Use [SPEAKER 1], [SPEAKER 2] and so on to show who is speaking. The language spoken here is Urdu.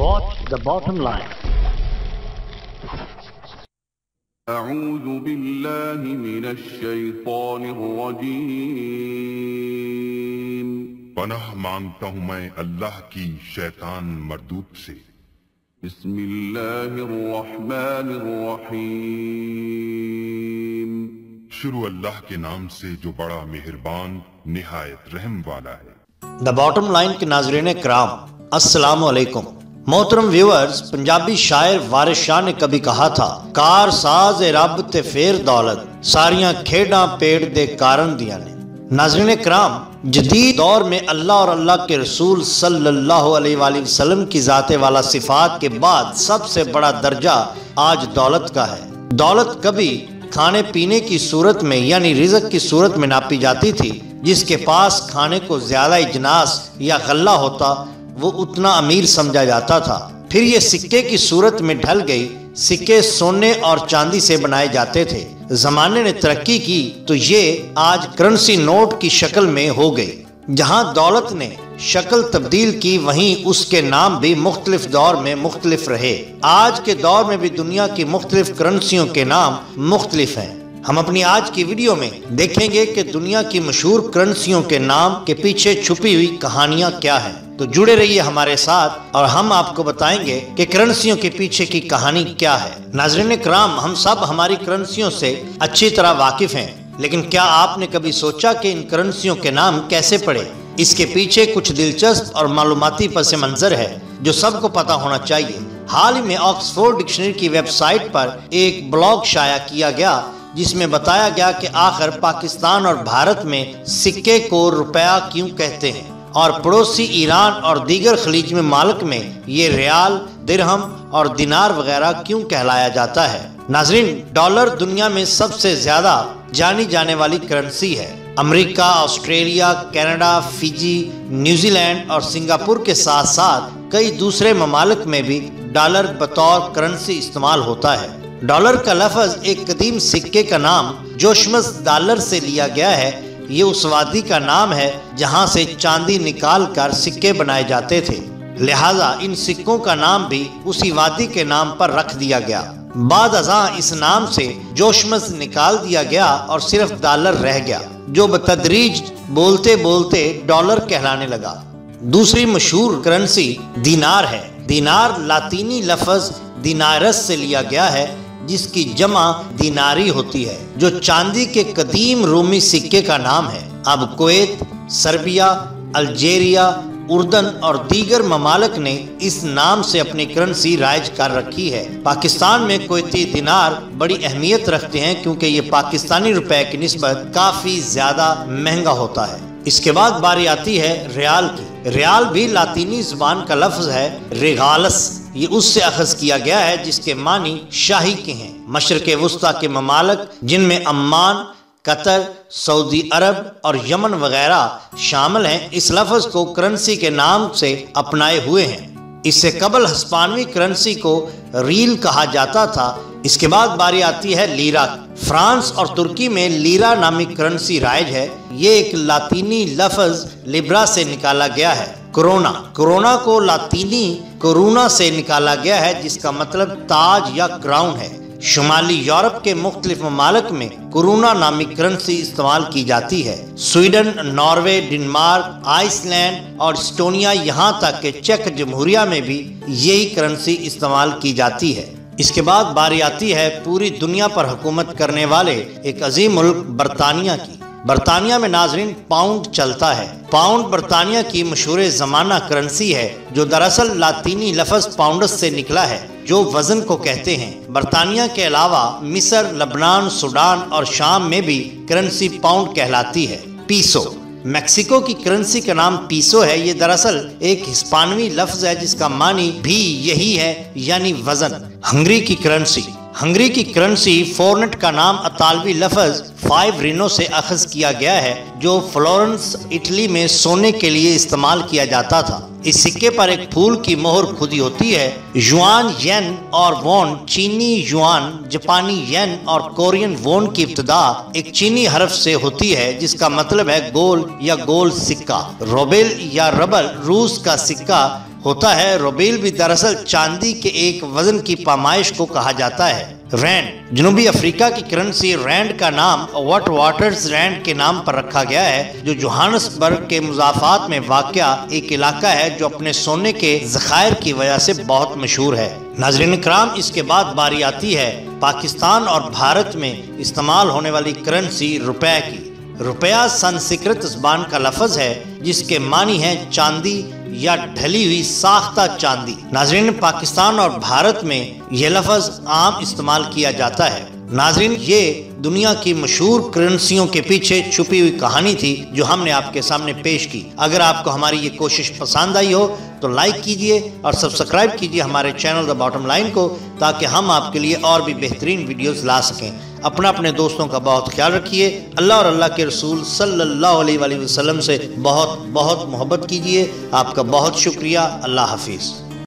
[SPEAKER 1] Watch the bottom line.
[SPEAKER 2] أعوذ بالله من الشیطان الرجیم.
[SPEAKER 3] پناہ مانگتا ہوں میں اللہ کی شیطان مردود سے.
[SPEAKER 2] بسم اللہ الرحمن الرحیم.
[SPEAKER 3] شروع اللہ کے نام سے جو بڑا مہربان نہایت رحم والا ہے.
[SPEAKER 4] دا باٹم لائن کے ناظرین کرام السلام علیکم. محترم ویورز، پنجابی شاعر وارث شاہ نے کبھی کہا تھا، کار ساز رب تے پھر دولت ساریاں کھیڑاں پیڑ دے کارن دیا نے. ناظرین کرام، جدید دور میں اللہ اور اللہ کے رسول صلی اللہ علیہ وآلہ وسلم کی ذات والا صفات کے بعد سب سے بڑا درجہ آج دولت کا ہے. دولت کبھی کھانے پینے کی صورت میں یعنی رزق کی صورت میں ناپی جاتی تھی. جس کے پاس کھانے کو زیادہ اجناس یا غلہ ہوتا وہ اتنا امیر سمجھا جاتا تھا. پھر یہ سکے کی صورت میں ڈھل گئی. سکے سونے اور چاندی سے بنائے جاتے تھے. زمانے نے ترقی کی تو یہ آج کرنسی نوٹ کی شکل میں ہو گئی. جہاں دولت نے شکل تبدیل کی وہیں اس کے نام بھی مختلف دور میں مختلف رہے. آج کے دور میں بھی دنیا کی مختلف کرنسیوں کے نام مختلف ہیں. ہم اپنی آج کی ویڈیو میں دیکھیں گے کہ دنیا کی مشہور کرنسیوں کے نام کے پیچھے چھپی ہوئی کہانیاں کیا ہیں. تو جڑے رہیے ہمارے ساتھ اور ہم آپ کو بتائیں گے کہ کرنسیوں کے پیچھے کی کہانی کیا ہے. ناظرین کرام، ہم سب ہماری کرنسیوں سے اچھی طرح واقف ہیں، لیکن کیا آپ نے کبھی سوچا کہ ان کرنسیوں کے نام کیسے پڑے؟ اس کے پیچھے کچھ دلچسپ اور معلوماتی پس منظر ہے جو سب کو پتہ ہونا چاہیے. حال ہی میں آکسفورڈ ڈکشنری کی ویب سائٹ پر ایک بلاگ شائع کیا گیا جس میں بتایا گیا کہ آخر پاکستان اور بھارت میں سکے کو روپیہ کیوں کہتے ہیں اور پڑوسی ایران اور دیگر خلیج ممالک میں یہ ریال، درہم اور دینار وغیرہ کیوں کہلایا جاتا ہے. ناظرین، ڈالر دنیا میں سب سے زیادہ جانی جانے والی کرنسی ہے. امریکہ، Australia, Canada, Fiji, New Zealand اور سنگاپور کے ساتھ ساتھ کئی دوسرے ممالک میں بھی ڈالر بطور کرنسی استعمال ہوتا ہے. ڈالر کا لفظ ایک قدیم سکے کا نام جوشمس ڈالر سے لیا گیا ہے. یہ اس وادی کا نام ہے جہاں سے چاندی نکال کر سکے بنائے جاتے تھے، لہٰذا ان سکوں کا نام بھی اسی وادی کے نام پر رکھ دیا گیا. بعد ازاں اس نام سے جوشمس نکال دیا گیا اور صرف ڈالر رہ گیا، جو بتدریج بولتے بولتے ڈالر کہلانے لگا. دوسری مشہور کرنسی دینار ہے. دینار لاطینی لفظ دینارس سے لیا گیا ہے جس کی جمع دیناری ہوتی ہے، جو چاندی کے قدیم رومی سکے کا نام ہے. اب کویت، سربیا، الجیریا، اردن اور دیگر ممالک نے اس نام سے اپنی کرنسی رائج کر رکھی ہے. پاکستان میں کویتی دینار بڑی اہمیت رکھتے ہیں کیونکہ یہ پاکستانی روپے کی نسبت کافی زیادہ مہنگا ہوتا ہے. اس کے بعد باری آتی ہے ریال کی. ریال بھی لاطینی زبان کا لفظ ہے ریغالس. یہ اس سے اخذ کیا گیا ہے جس کے معنی شاہی کے ہیں. مشرق وسطی کے ممالک جن میں عمان، قطر، سعودی عرب اور یمن وغیرہ شامل ہیں اس لفظ کو کرنسی کے نام سے اپنائے ہوئے ہیں. اس سے قبل ہسپانوی کرنسی کو ریل کہا جاتا تھا. اس کے بعد باری آتی ہے لیرا. فرانس اور ترکی میں لیرا نامی کرنسی رائج ہے. یہ ایک لاطینی لفظ لیبرا سے نکالا گیا ہے. کرونا کو لاطینی کورونا سے نکالا گیا ہے جس کا مطلب تاج یا کراؤن ہے. شمالی یورپ کے مختلف ممالک میں کورونا نامی کرنسی استعمال کی جاتی ہے. Sweden, Norway, Denmark, Iceland اور اسٹونیا، یہاں تک کہ چیک جمہوریہ میں بھی یہی کرنسی استعمال کی جاتی ہے. اس کے بعد باری آتی ہے پوری دنیا پر حکومت کرنے والے ایک عظیم ملک برطانیہ کی. برطانیہ میں ناظرین پاؤنڈ چلتا ہے. پاؤنڈ برطانیہ کی مشہور زمانہ کرنسی ہے جو دراصل لاطینی لفظ پاؤنڈس سے نکلا ہے جو وزن کو کہتے ہیں. برطانیہ کے علاوہ مصر، لبنان، سوڈان اور شام میں بھی کرنسی پاؤنڈ کہلاتی ہے. پیسو، میکسیکو کی کرنسی کا نام پیسو ہے. یہ دراصل ایک ہسپانوی لفظ ہے جس کا معنی بھی یہی ہے یعنی وزن. ہنگری کی کرنسی فورنٹ کا نام اطالوی لفظ 5 رینو سے اخذ کیا گیا ہے جو فلورنس اٹلی میں سونے کے لیے استعمال کیا جاتا تھا. اس سکے پر ایک پھول کی مہر کھدی ہوتی ہے. یوان، ین اور وون چینی یوان، جاپانی ین اور کورین وون کی ابتدا ایک چینی حرف سے ہوتی ہے جس کا مطلب ہے گول یا گول سکہ. روبل یا ربل روس کا سکہ ہوتا ہے روبیل بھی دراصل چاندی کے ایک وزن کی پامائش کو کہا جاتا ہے۔ رینڈ جنوبی افریقہ کی کرنسی رینڈ کا نام وٹ واٹرز رینڈ کے نام پر رکھا گیا ہے، جو جوہانسبرگ کے مضافات میں واقع ایک علاقہ ہے جو اپنے سونے کے ذخائر کی وجہ سے بہت مشہور ہے۔ ناظرین کرام، اس کے بعد باری آتی ہے پاکستان اور بھارت میں استعمال ہونے والی کرنسی روپے کی۔ روپیہ سنسکرت زبان کا لفظ ہے جس کے معنی ہے چاندی یا ڈھلی ہوئی ساختہ چاندی۔ ناظرین، پاکستان اور بھارت میں یہ لفظ عام استعمال کیا جاتا ہے۔ ناظرین، یہ دنیا کی مشہور کرنسیوں کے پیچھے چھپی ہوئی کہانی تھی جو ہم نے آپ کے سامنے پیش کی۔ اگر آپ کو ہماری یہ کوشش پسند آئی ہو تو لائک کیجئے اور سبسکرائب کیجئے ہمارے چینل دا باٹم لائن کو، تاکہ ہم آپ کے لیے اور بھی بہترین ویڈیوز لا سکیں۔ اپنے دوستوں کا بہت خیال رکھیے۔ اللہ اور اللہ کے رسول صلی اللہ علیہ وآلہ وسلم سے بہت بہت محبت کیجئے۔ آپ کا بہت شکریہ۔ اللہ حافظ۔